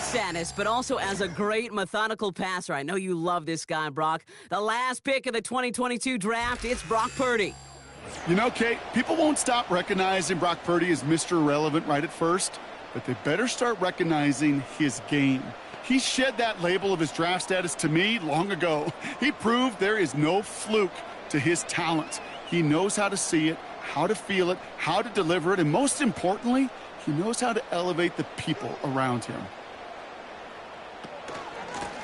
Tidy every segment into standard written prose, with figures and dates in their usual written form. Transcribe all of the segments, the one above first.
status, but also as a great methodical passer. I know you love this guy, Brock. The last pick of the 2022 draft, it's Brock Purdy. You know, Kate, people won't stop recognizing Brock Purdy as Mr. Irrelevant right at first, but they better start recognizing his game. He shed that label of his draft status to me long ago. He proved there is no fluke to his talent. He knows how to see it, how to feel it, how to deliver it, and most importantly, he knows how to elevate the people around him.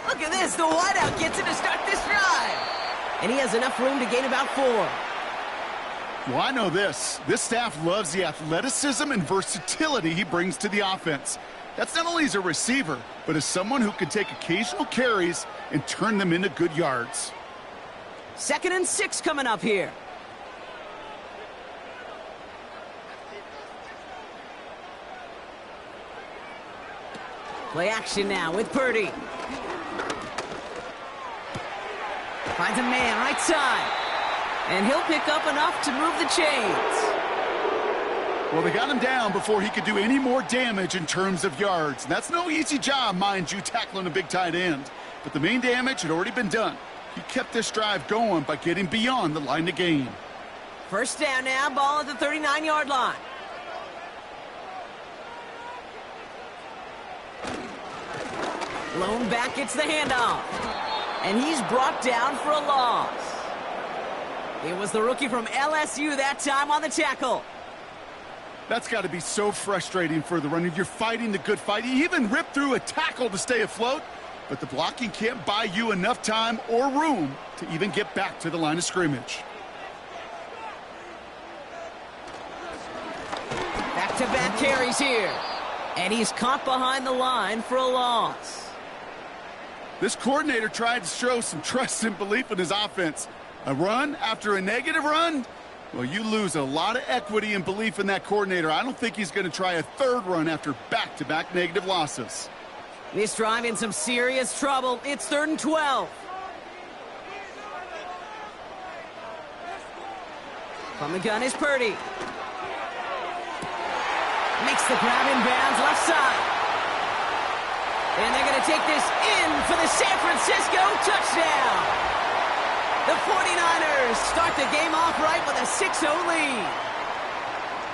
Look at this. The wideout gets it to start this drive. And he has enough room to gain about 4. Well, I know this. This staff loves the athleticism and versatility he brings to the offense. That's not only as a receiver, but as someone who can take occasional carries and turn them into good yards. 2nd and 6 coming up here. Play action now with Purdy. Finds a man right side. And he'll pick up enough to move the chains. Well, they got him down before he could do any more damage in terms of yards. That's no easy job, mind you, tackling a big tight end. But the main damage had already been done. He kept this drive going by getting beyond the line of gain. First down now, ball at the 39-yard line. Blown back gets the handoff. And he's brought down for a loss. It was the rookie from LSU that time on the tackle. That's got to be so frustrating for the runner. You're fighting the good fight. You even ripped through a tackle to stay afloat, but the blocking can't buy you enough time or room to even get back to the line of scrimmage. Back-to-back carries here. And he's caught behind the line for a loss. This coordinator tried to show some trust and belief in his offense. A run after a negative run? Well, you lose a lot of equity and belief in that coordinator. I don't think he's going to try a third run after back-to-back negative losses. This drive in some serious trouble. It's 3rd and 12. From the gun is Purdy. Makes the grab in bounds left side. And they're going to take this in for the San Francisco touchdown. The 49ers start the game off right with a 6-0 lead.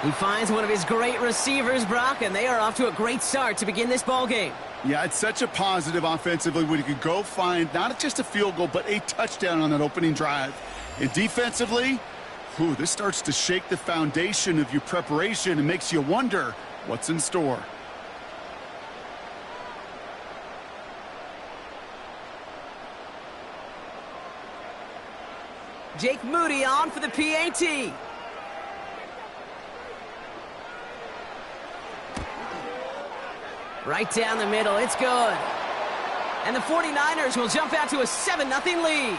He finds one of his great receivers, Brock, and they are off to a great start to begin this ball game. Yeah, it's such a positive offensively when you can go find not just a field goal, but a touchdown on that opening drive. And defensively, this starts to shake the foundation of your preparation and makes you wonder what's in store. Jake Moody on for the PAT. Right down the middle, it's good. And the 49ers will jump out to a 7-0 lead.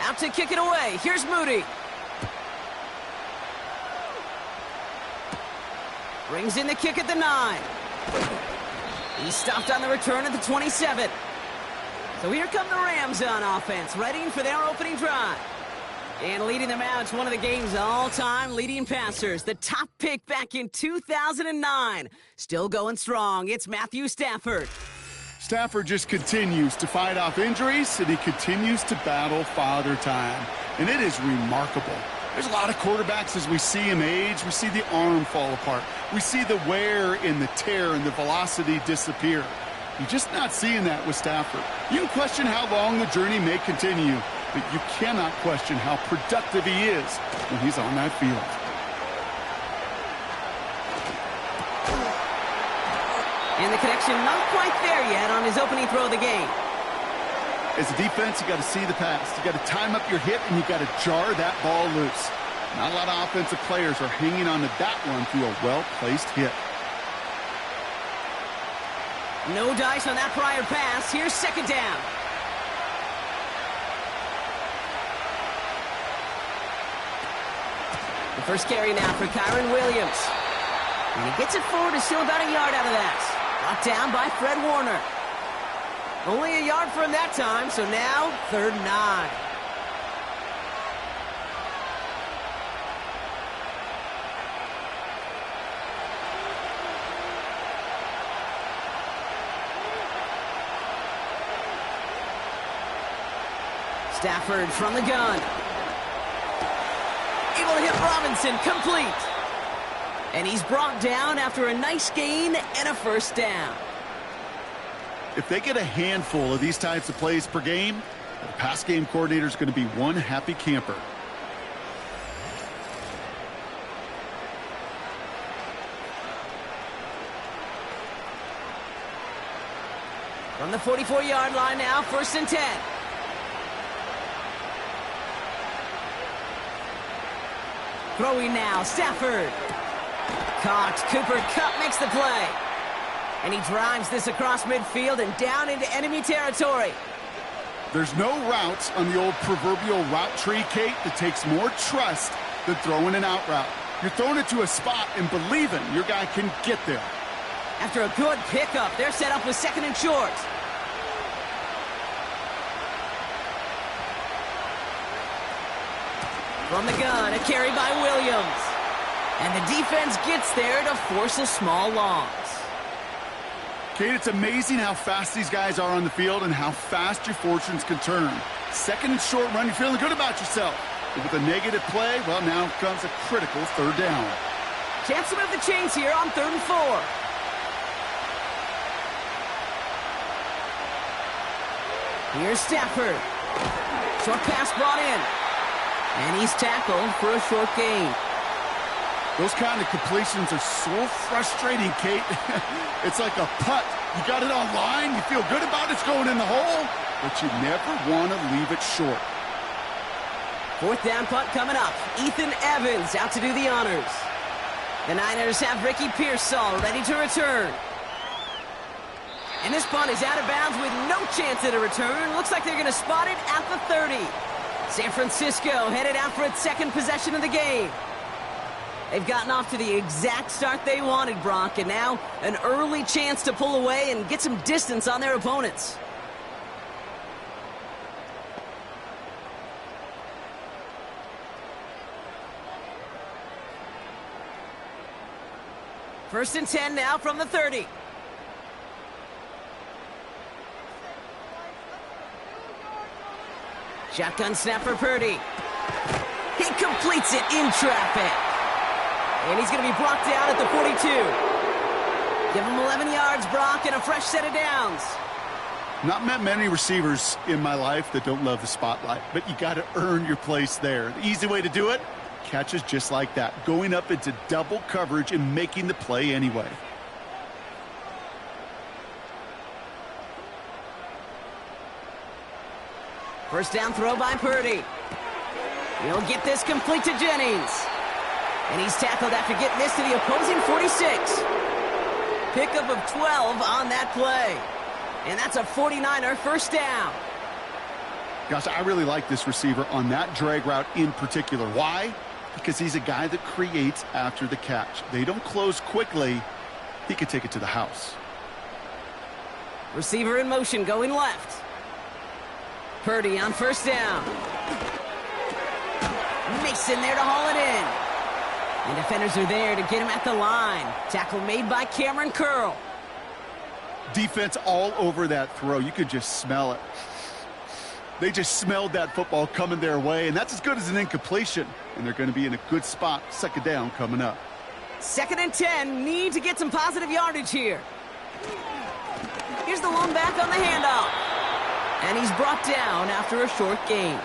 Out to kick it away. Here's Moody. Brings in the kick at the 9. He's stopped on the return at the 27. So here come the Rams on offense, ready for their opening drive. And leading them out, it's one of the game's all-time leading passers. The top pick back in 2009. Still going strong. It's Matthew Stafford. Stafford just continues to fight off injuries, and he continues to battle father time. And it is remarkable. There's a lot of quarterbacks as we see him age. We see the arm fall apart. We see the wear and the tear and the velocity disappear. You're just not seeing that with Stafford. You can question how long the journey may continue, but you cannot question how productive he is when he's on that field. And the connection not quite there yet on his opening throw of the game. As a defense, you got to see the pass. You got to time up your hit, and you got to jar that ball loose. Not a lot of offensive players are hanging on to that one through a well-placed hit. No dice on that prior pass. Here's second down. The first carry now for Kyron Williams. And he gets it forward to still about a yard out of that. Brought down by Fred Warner. Only a yard for him that time, so now 3rd and 9. Stafford from the gun. Able to hit Robinson, complete. And he's brought down after a nice gain and a first down. If they get a handful of these types of plays per game, the pass game coordinator is going to be one happy camper. From the 44-yard line now, 1st and 10. Throwing now, Stafford. Caught. Cooper Kupp makes the play. And he drives this across midfield and down into enemy territory. There's no routes on the old proverbial route tree, Kate, that takes more trust than throwing an out route. You're throwing it to a spot and believing your guy can get there. After a good pickup, they're set up with 2nd and short. From the gun, a carry by Williams. And the defense gets there to force a small loss. Kate, it's amazing how fast these guys are on the field and how fast your fortunes can turn. 2nd and short run, you're feeling good about yourself. But with a negative play, well, now comes a critical 3rd down. Chance to move the chains here on 3rd and 4. Here's Stafford. Short pass brought in. And he's tackled for a short gain. Those kind of completions are so frustrating, Kate. It's like a putt. You got it on line, you feel good about it's going in the hole, but you never want to leave it short. 4th down punt coming up. Ethan Evans out to do the honors. The Niners have Ricky Pearsall ready to return. And this punt is out of bounds with no chance at a return. Looks like they're going to spot it at the 30. San Francisco headed out for its 2nd possession of the game. They've gotten off to the exact start they wanted, Brock, and now an early chance to pull away and get some distance on their opponents. First and 10 now from the 30. Shotgun snap for Purdy. He completes it in traffic. And he's going to be brought down at the 42. Give him 11 yards, Brock, and a fresh set of downs. Not met many receivers in my life that don't love the spotlight, but you got to earn your place there. The easy way to do it, catches just like that, going up into double coverage and making the play anyway. First down throw by Purdy. He'll get this complete to Jennings. And he's tackled after getting this to the opposing 46. Pickup of 12 on that play. And that's a 49er first down. Gosh, I really like this receiver on that drag route in particular. Why? Because he's a guy that creates after the catch. They don't close quickly. He could take it to the house. Receiver in motion going left. Purdy on first down. Mason there to haul it in. And defenders are there to get him at the line. Tackle made by Cameron Curl. Defense all over that throw. You could just smell it. They just smelled that football coming their way, and that's as good as an incompletion. And they're going to be in a good spot. 2nd down coming up. 2nd and 10. Need to get some positive yardage here. Here's the lone back on the handoff. And he's brought down after a short gain.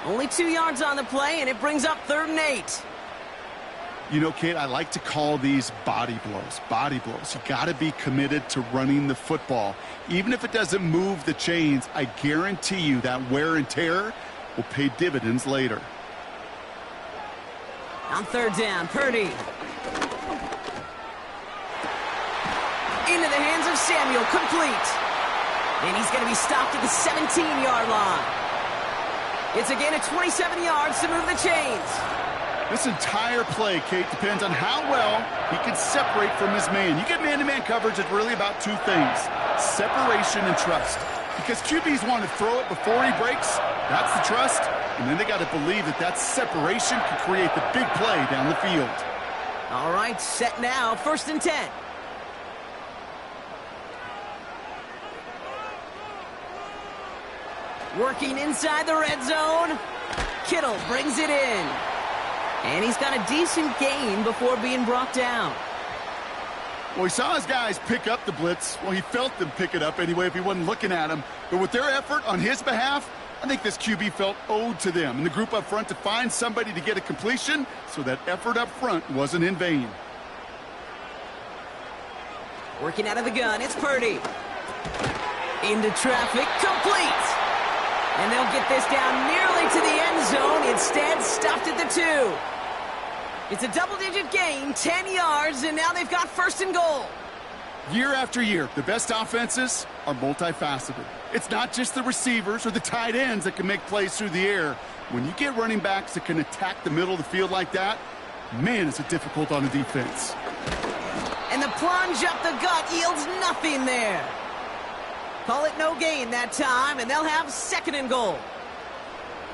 Only 2 yards on the play, and it brings up 3rd and 8. You know, Kate, I like to call these body blows. Body blows. You got to be committed to running the football. Even if it doesn't move the chains, I guarantee you that wear and tear will pay dividends later. On 3rd down, Purdy. Into the hands of Samuel, complete. And he's going to be stopped at the 17-yard line. It's again at 27 yards to move the chains. This entire play, Kate, depends on how well he can separate from his man. You get man-to-man coverage, it's really about two things: separation and trust. Because QBs want to throw it before he breaks, that's the trust. And then they got to believe that that separation can create the big play down the field. All right, set now, 1st and 10. Working inside the red zone. Kittle brings it in. And he's got a decent gain before being brought down. Well, he saw his guys pick up the blitz. Well, he felt them pick it up anyway if he wasn't looking at him. But with their effort on his behalf, I think this QB felt owed to them and the group up front to find somebody to get a completion, so that effort up front wasn't in vain. Working out of the gun, it's Purdy. Into traffic, complete. And they'll get this down nearly to the end zone. Instead, stopped at the 2. It's a double-digit gain, 10 yards, and now they've got 1st and goal. Year after year, the best offenses are multifaceted. It's not just the receivers or the tight ends that can make plays through the air. When you get running backs that can attack the middle of the field like that, man, is it difficult on the defense. And the plunge up the gut yields nothing there. Call it no gain that time, and they'll have 2nd and goal.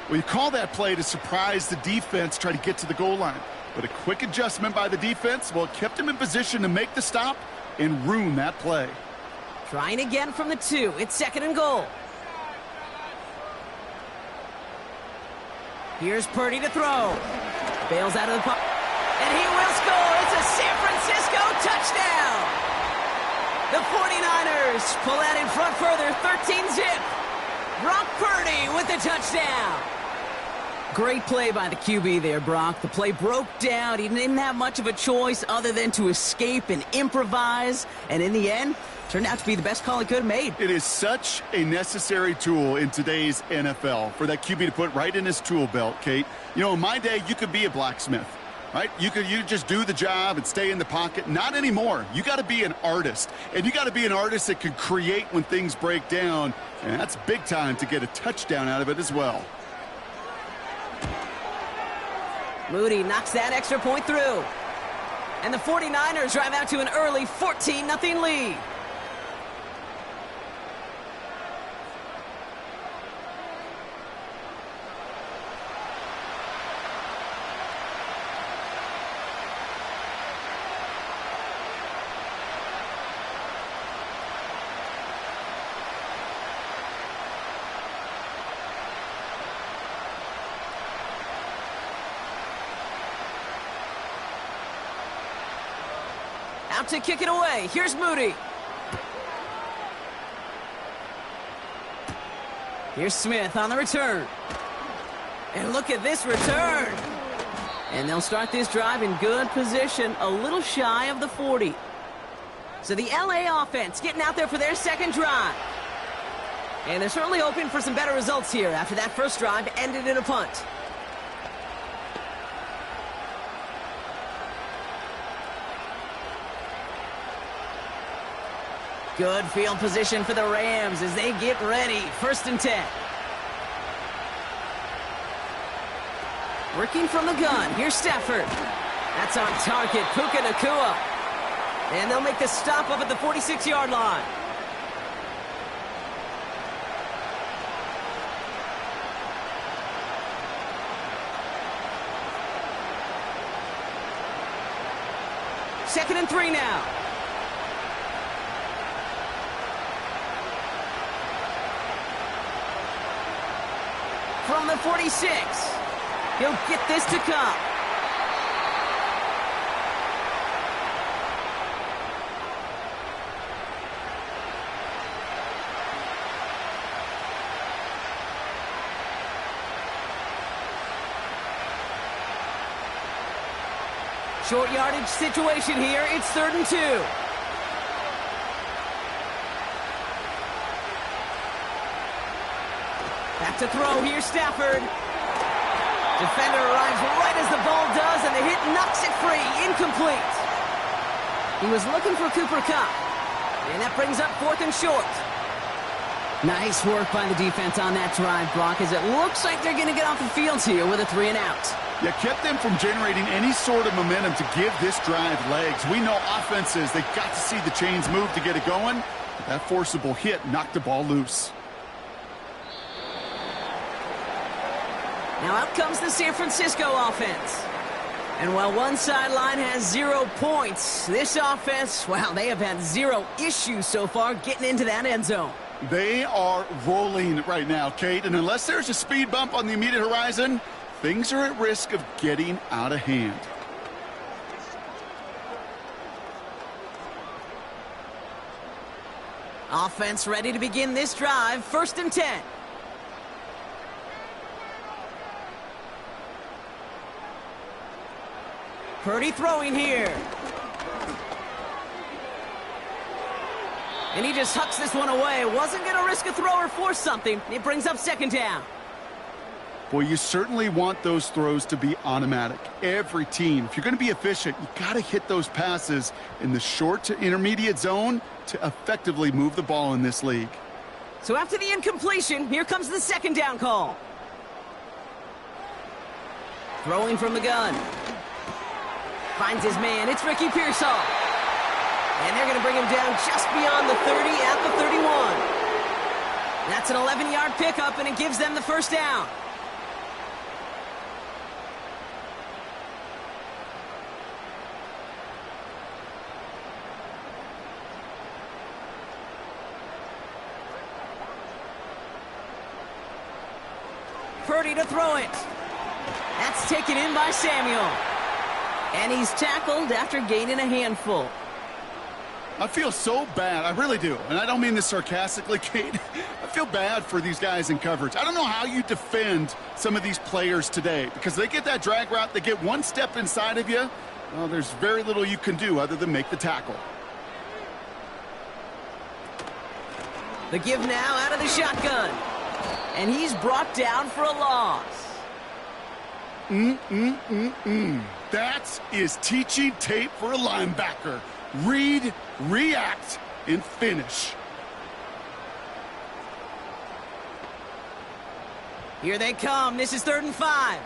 Well, you call that play to surprise the defense, try to get to the goal line. But a quick adjustment by the defense, well, it kept him in position to make the stop and ruin that play. Trying again from the 2. It's 2nd and goal. Here's Purdy to throw. Bails out of the pocket. And he will score. It's a San Francisco touchdown. The 49ers pull out in front further, 13-zip. Brock Purdy with the touchdown. Great play by the QB there, Brock. The play broke down. He didn't have much of a choice other than to escape and improvise. And in the end, turned out to be the best call he could have made. It is such a necessary tool in today's NFL for that QB to put right in his tool belt, Kate. You know, in my day, you could be a blacksmith. Right? You just do the job and stay in the pocket. Not anymore. You got to be an artist. And you got to be an artist that can create when things break down. And that's big time to get a touchdown out of it as well. Moody knocks that extra point through. And the 49ers drive out to an early 14-0 lead. Out to kick it away. Here's Moody. Here's Smith on the return. And look at this return. And they'll start this drive in good position, a little shy of the 40. So the LA offense getting out there for their 2nd drive. And they're certainly hoping for some better results here after that first drive ended in a punt. Good field position for the Rams as they get ready. 1st and 10. Working from the gun. Here's Stafford. That's on target. Puka Nacua. And they'll make the stop up at the 46-yard line. Second and 3 now. From the 46, he'll get this to come. Short yardage situation here. It's 3rd and 2. Back to throw. Here's Stafford. Defender arrives right as the ball does, and the hit knocks it free. Incomplete. He was looking for Cooper Kupp. And that brings up 4th and short. Nice work by the defense on that drive, Brock, as it looks like they're going to get off the field here with a 3 and out. Yeah, kept them from generating any sort of momentum to give this drive legs. We know offenses, they got to see the chains move to get it going. That forcible hit knocked the ball loose. Now out comes the San Francisco offense. And while one sideline has 0 points, this offense, well, they have had 0 issues so far getting into that end zone. They are rolling right now, Kate, and unless there's a speed bump on the immediate horizon, things are at risk of getting out of hand. Offense ready to begin this drive. 1st and 10. Purdy throwing here. And he just hucks this one away. Wasn't going to risk a throw or force something. It brings up 2nd down. Boy, you certainly want those throws to be automatic. Every team, if you're going to be efficient, you got to hit those passes in the short to intermediate zone to effectively move the ball in this league. So after the incompletion, here comes the 2nd down call. Throwing from the gun. Finds his man. It's Ricky Pearsall. And they're going to bring him down just beyond the 30 at the 31. That's an 11-yard pickup, and it gives them the 1st down. Purdy to throw it. That's taken in by Samuel. And he's tackled after gaining a handful. I feel so bad. I really do. And I don't mean this sarcastically, Kate. I feel bad for these guys in coverage. I don't know how you defend some of these players today because they get that drag route, they get one step inside of you. Well, there's very little you can do other than make the tackle. The give now out of the shotgun. And he's brought down for a loss. That is teaching tape for a linebacker. Read, react, and finish. Here they come. This is 3rd and 5.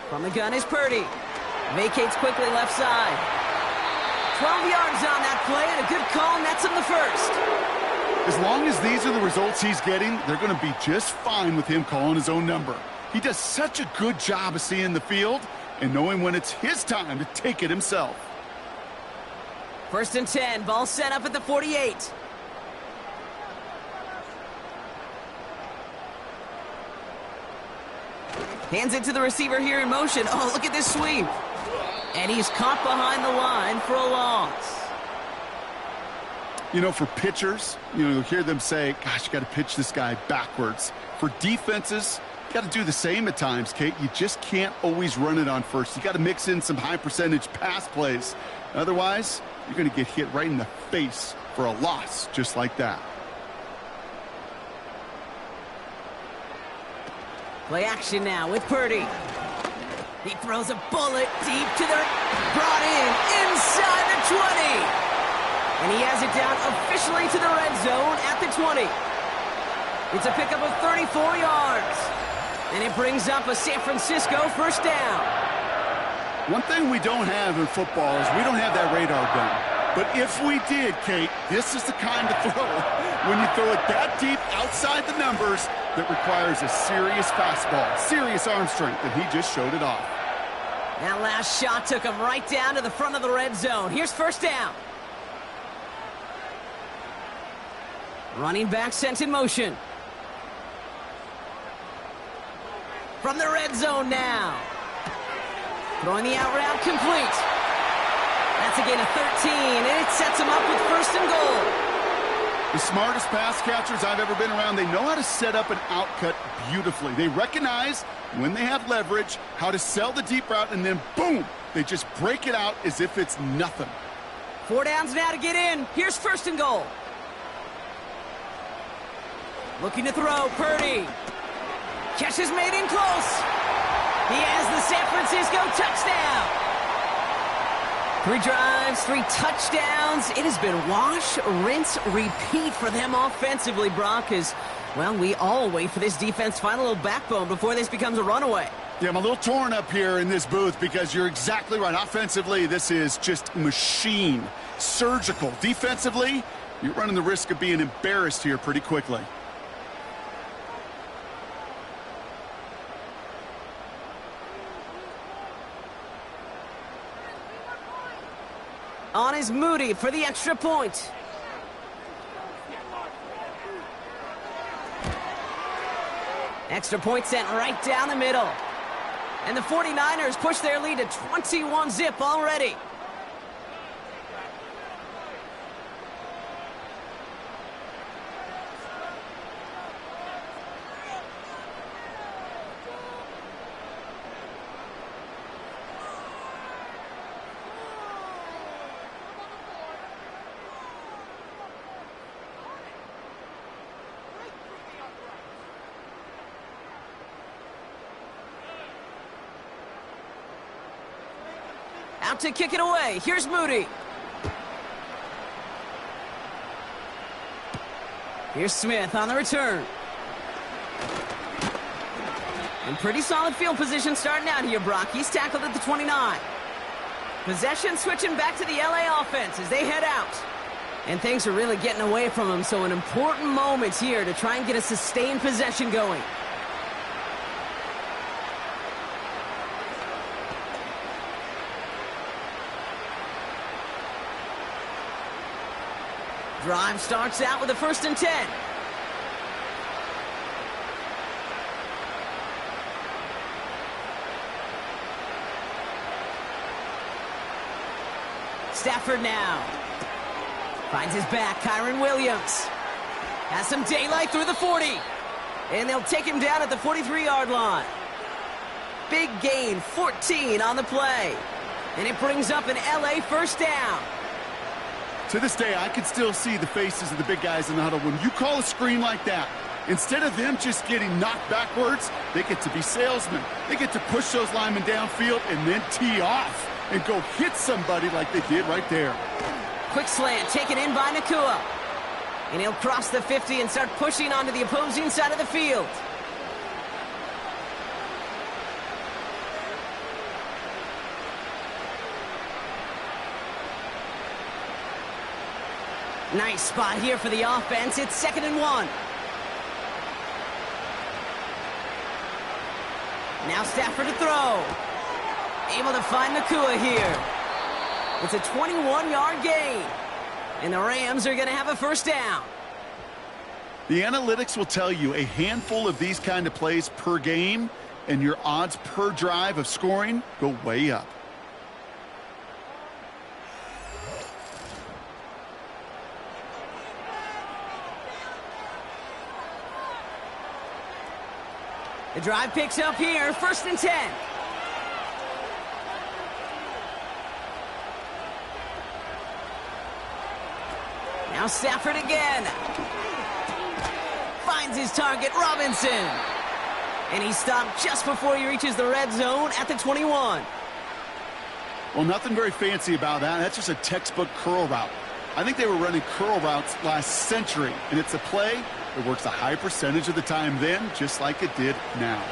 From the gun is Purdy. Vacates quickly left side. 12 yards on that play, and a good call nets him the 1st. As long as these are the results he's getting, they're going to be just fine with him calling his own number. He does such a good job of seeing the field and knowing when it's his time to take it himself. 1st and 10, ball set up at the 48. Hands it to the receiver here in motion. Oh, look at this sweep. And he's caught behind the line for a loss. You know, for pitchers, you'll hear them say, gosh, you got to pitch this guy backwards. For defenses, you got to do the same at times, Kate. You just can't always run it on first. You got to mix in some high percentage pass plays. Otherwise, you're going to get hit right in the face for a loss just like that. Play action now with Purdy. He throws a bullet deep to the... brought in inside the 20. And he has it down officially to the red zone at the 20. It's a pickup of 34 yards. And it brings up a San Francisco 1st down. One thing we don't have in football is we don't have that radar gun. But if we did, Kate, this is the kind of throw. When you throw it that deep outside the numbers, that requires a serious fastball, serious arm strength, and he just showed it off. That last shot took him right down to the front of the red zone. Here's 1st down. Running back sent in motion. From the red zone now. Throwing the out route complete. That's a gain of 13, and it sets him up with 1st and goal. The smartest pass catchers I've ever been around, they know how to set up an out cut beautifully. They recognize when they have leverage, how to sell the deep route, and then boom, they just break it out as if it's nothing. 4 downs now to get in. Here's 1st and goal. Looking to throw, Purdy. Catch is made in close. He has the San Francisco touchdown. 3 drives, 3 touchdowns. It has been wash, rinse, repeat for them offensively, Brock, as, well, we all wait for this defense to find a little backbone before this becomes a runaway. Yeah, I'm a little torn up here in this booth because you're exactly right. Offensively, this is just machine. Surgical. Defensively, you're running the risk of being embarrassed here pretty quickly. On is Moody for the extra point. Extra point sent right down the middle. And the 49ers push their lead to 21-zip already. Out to kick it away. Here's Moody. Here's Smith on the return. And pretty solid field position starting out here, Brock. He's tackled at the 29. Possession switching back to the LA offense as they head out. And things are really getting away from them, so an important moment here to try and get a sustained possession going. Drive starts out with a 1st and 10. Stafford now. Finds his back, Kyron Williams. Has some daylight through the 40. And they'll take him down at the 43-yard line. Big gain, 14 on the play. And it brings up an LA 1st down. To this day, I can still see the faces of the big guys in the huddle. When you call a screen like that, instead of them just getting knocked backwards, they get to be salesmen. They get to push those linemen downfield and then tee off and go hit somebody like they did right there. Quick slant taken in by Nakua. And he'll cross the 50 and start pushing onto the opposing side of the field. Nice spot here for the offense. It's 2nd and 1. Now Stafford to throw. Able to find Nakua here. It's a 21-yard gain. And the Rams are going to have a 1st down. The analytics will tell you a handful of these kind of plays per game, and your odds per drive of scoring go way up. The drive picks up here, 1st and 10. Now Stafford again. Finds his target, Robinson. And he stopped just before he reaches the red zone at the 21. Well, nothing very fancy about that. That's just a textbook curl route. I think they were running curl routes last century, and it's a play that works a high percentage of the time then, just like it did now.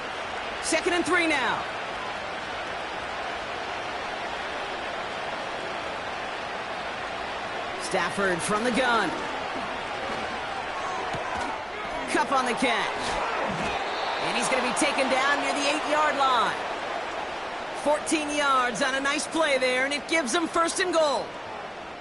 2nd and 3 now. Stafford from the gun. Cup on the catch. And he's going to be taken down near the 8-yard line. 14 yards on a nice play there, and it gives them 1st and goal.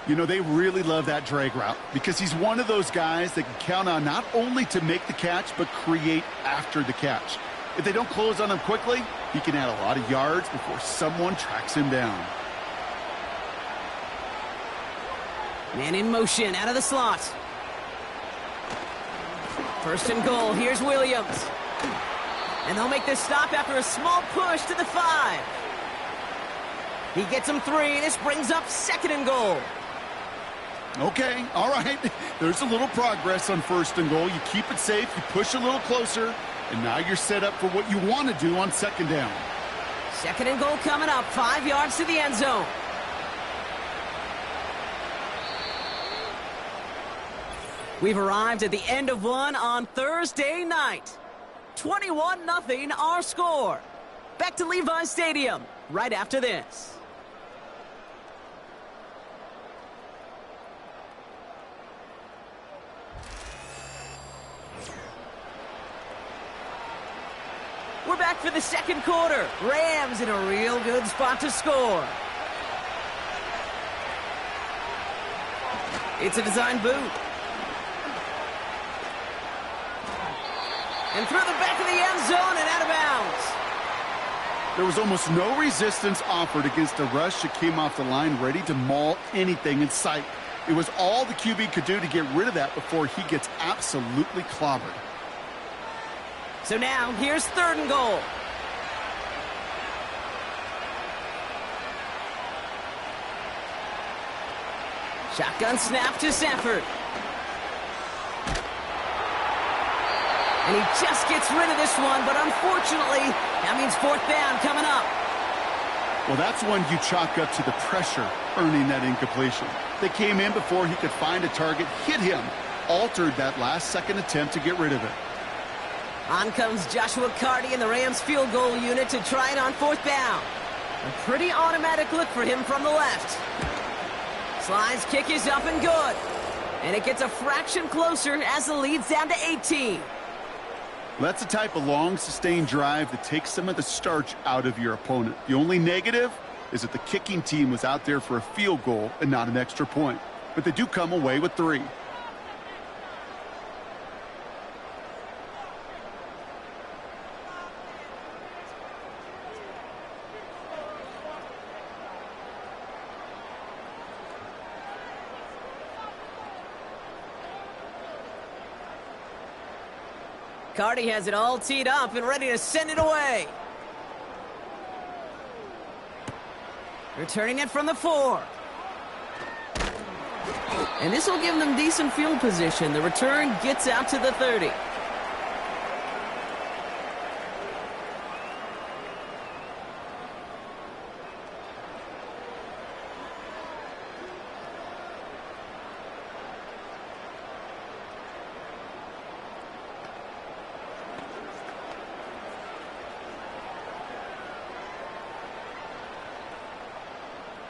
You know, they really love that drag route because he's one of those guys that can count on not only to make the catch, but create after the catch. If they don't close on him quickly, he can add a lot of yards before someone tracks him down. Man in motion out of the slot. 1st and goal. Here's Williams. And they'll make this stop after a small push to the 5. He gets him 3, and this brings up 2nd and goal. Okay, all right. There's a little progress on 1st and goal. You keep it safe, you push a little closer, and now you're set up for what you want to do on 2nd down. 2nd and goal coming up, 5 yards to the end zone. We've arrived at the end of one on Thursday night. 21-0 our score. Back to Levi's Stadium right after this. We're back for the second quarter. Rams in a real good spot to score. It's a design boot. And through the back of the end zone and out of bounds. There was almost no resistance offered against a rush that came off the line ready to maul anything in sight. It was all the QB could do to get rid of that before he gets absolutely clobbered. So now, here's 3rd and goal. Shotgun snap to Sanford. And he just gets rid of this one, but unfortunately, that means 4th down coming up. Well, that's one you chalk up to the pressure earning that incompletion. They came in before he could find a target, hit him, altered that last-second attempt to get rid of it. On comes Joshua Carty and the Rams field goal unit to try it on 4th down. A pretty automatic look for him from the left. Slide's kick is up and good. And it gets a fraction closer as the lead's down to 18. That's the type of long, sustained drive that takes some of the starch out of your opponent. The only negative is that the kicking team was out there for a field goal and not an extra point. But they do come away with 3. Carty has it all teed up and ready to send it away. Returning it from the 4. And this will give them decent field position. The return gets out to the 30.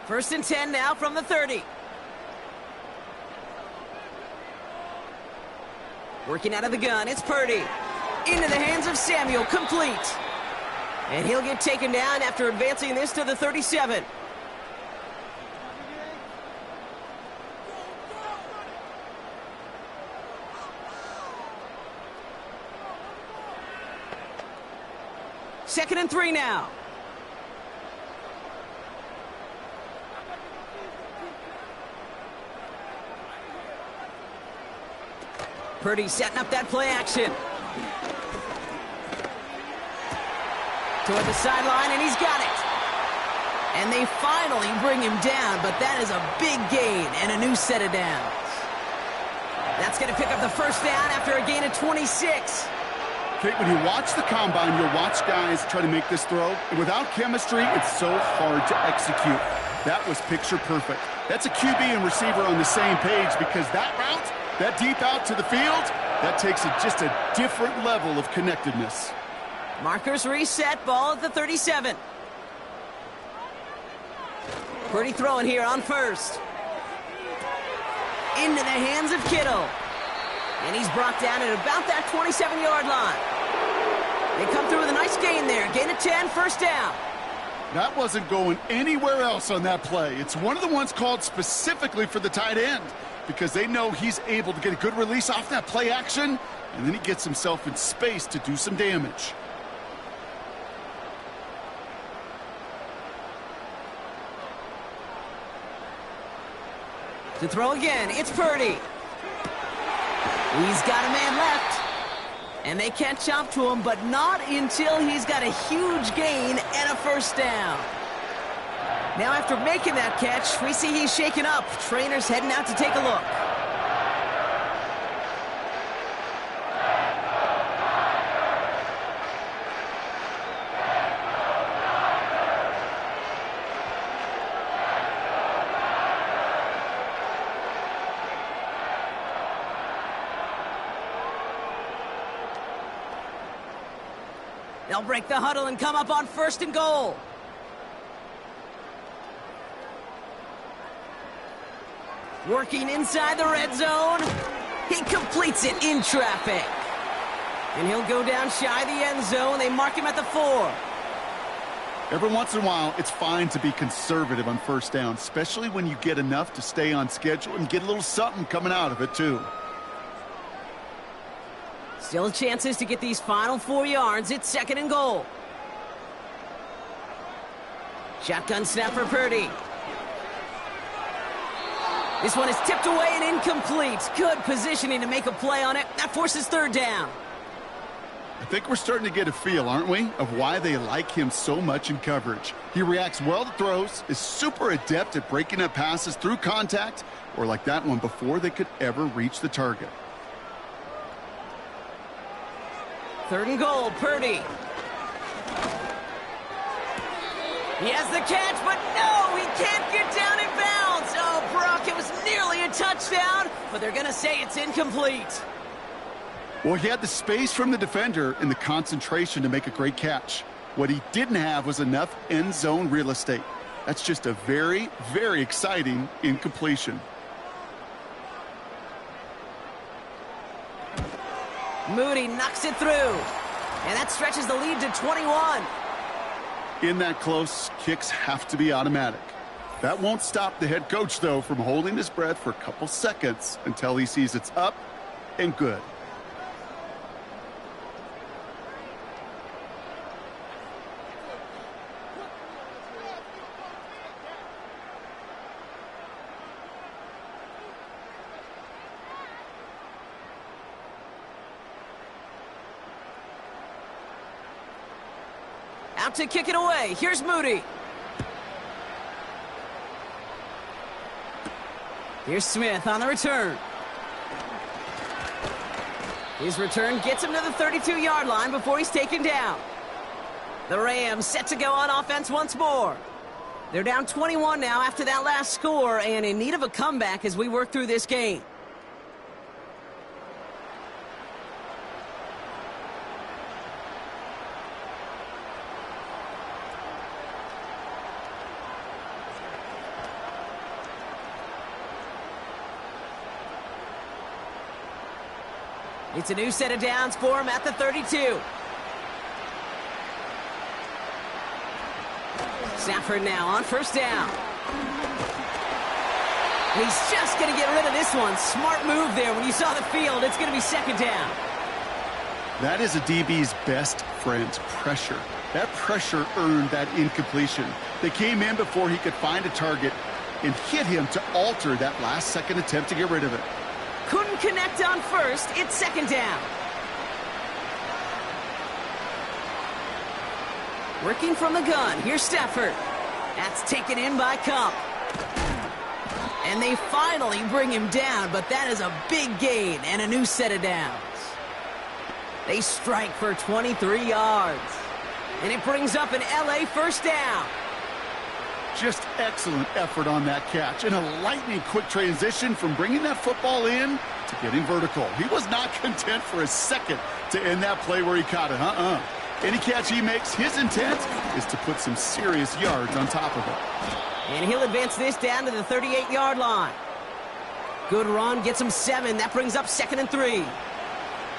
First and 10 now from the 30. Working out of the gun, it's Purdy. Into the hands of Samuel, complete. And he'll get taken down after advancing this to the 37. Second and 3 now. Purdy setting up that play action. Toward the sideline, and he's got it. And they finally bring him down, but that is a big gain and a new set of downs. That's going to pick up the first down after a gain of 26. Okay, when you watch the combine, you'll watch guys try to make this throw. And without chemistry, it's so hard to execute. That was picture perfect. That's a QB and receiver on the same page because that route, that deep out to the field, that takes just a different level of connectedness. Markers reset, ball at the 37. Purdy throwing here on first. Into the hands of Kittle. And he's brought down at about that 27-yard line. They come through with a nice gain there. Gain of 10, first down. That wasn't going anywhere else on that play. It's one of the ones called specifically for the tight end because they know he's able to get a good release off that play action, and then he gets himself in space to do some damage. To throw again, it's Purdy. He's got a man left. And they catch up to him, but not until he's got a huge gain and a first down. Now after making that catch, we see he's shaken up. Trainer's heading out to take a look. They'll break the huddle and come up on 1st and goal. Working inside the red zone. He completes it in traffic. And he'll go down shy of the end zone. They mark him at the 4. Every once in a while, it's fine to be conservative on 1st down, especially when you get enough to stay on schedule and get a little something coming out of it, too. Still chances to get these final 4 yards. It's 2nd and goal. Shotgun snap for Purdy. This one is tipped away and incomplete. Good positioning to make a play on it. That forces 3rd down. I think we're starting to get a feel, aren't we, of why they like him so much in coverage. He reacts well to throws, is super adept at breaking up passes through contact, or like that one before they could ever reach the target. 3rd and goal, Purdy. He has the catch, but no, he can't get down in bounds. Oh, Brock, it was nearly a touchdown, but they're going to say it's incomplete. Well, he had the space from the defender and the concentration to make a great catch. What he didn't have was enough end zone real estate. That's just a very, very exciting incompletion. Moody knocks it through, and that stretches the lead to 21. In that close, kicks have to be automatic. That won't stop the head coach, though, from holding his breath for a couple seconds until he sees it's up and good. Out to kick it away. Here's Moody. Here's Smith on the return. His return gets him to the 32-yard line before he's taken down. The Rams set to go on offense once more. They're down 21 now after that last score and in need of a comeback as we work through this game. It's a new set of downs for him at the 32. Stafford now on 1st down. He's just going to get rid of this one. Smart move there. When you saw the field, it's going to be 2nd down. That is a DB's best friend, pressure. That pressure earned that incompletion. They came in before he could find a target and hit him to alter that last-second attempt to get rid of it. Couldn't connect on 1st. It's 2nd down. Working from the gun. Here's Stafford. That's taken in by Cup. And they finally bring him down, but that is a big gain and a new set of downs. They strike for 23 yards. And it brings up an LA 1st down. Just excellent effort on that catch and a lightning-quick transition from bringing that football in to getting vertical. He was not content for a second to end that play where he caught it. Any catch he makes, his intent is to put some serious yards on top of it. And he'll advance this down to the 38-yard line. Good run, gets him 7. That brings up 2nd and 3.